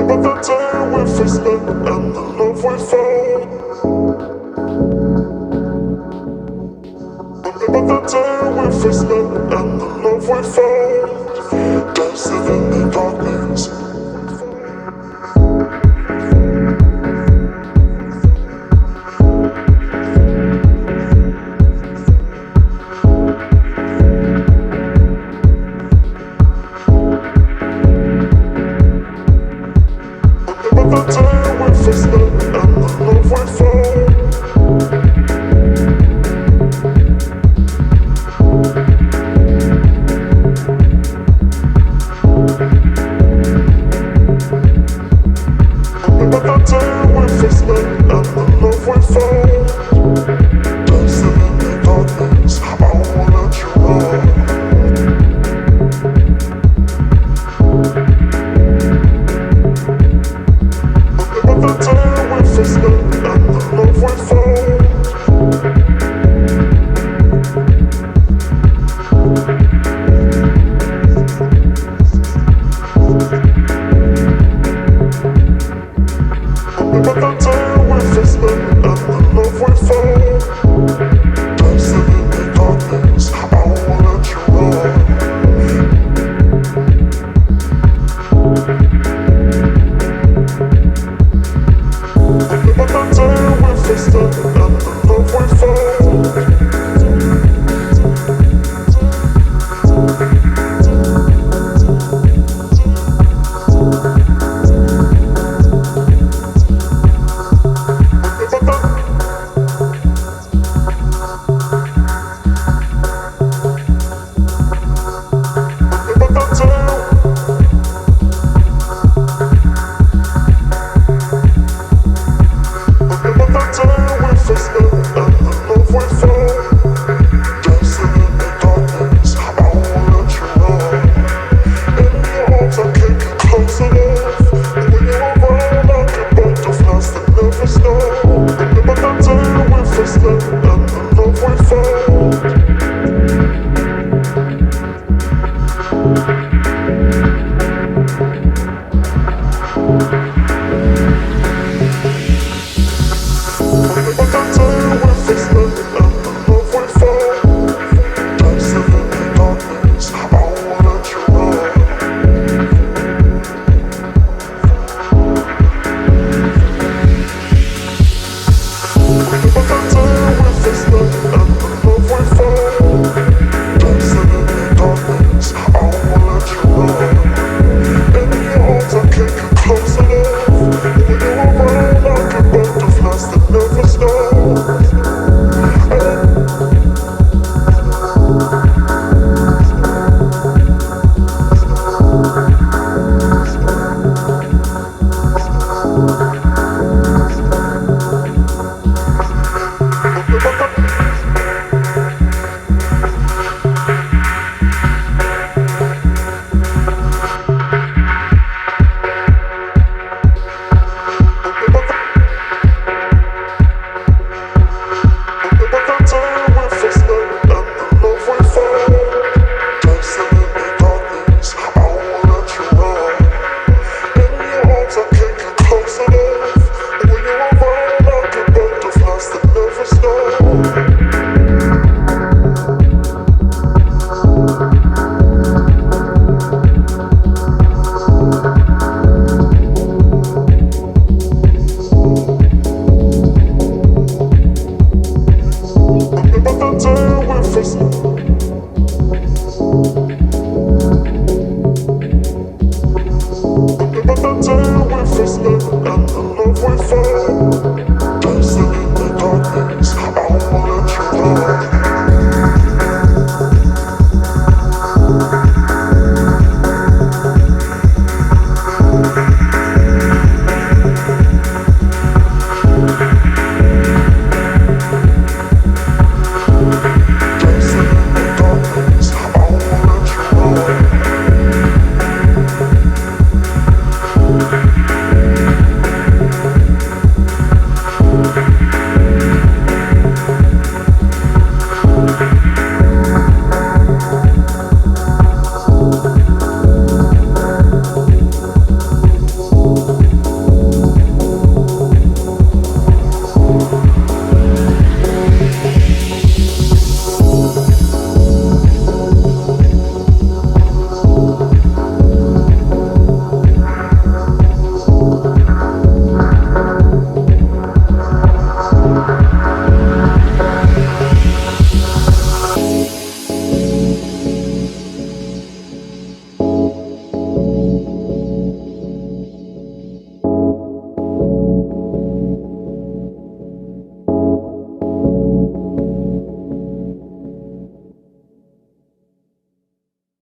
Remember the day we first met and the love we found. Remember the day we first met and the love we found. Dancing in the darkness. Remember the day we first met and the love we found. Remember the day we first met and the love we found. Dancing in the darkness, I won't let you run. Remember the day we first met and the love we found. Remember the day we first met and the love we found. Dancing in the darkness, I won't let you run. Remember the day we first met and the love we found. Remember the day we first met and the love we found.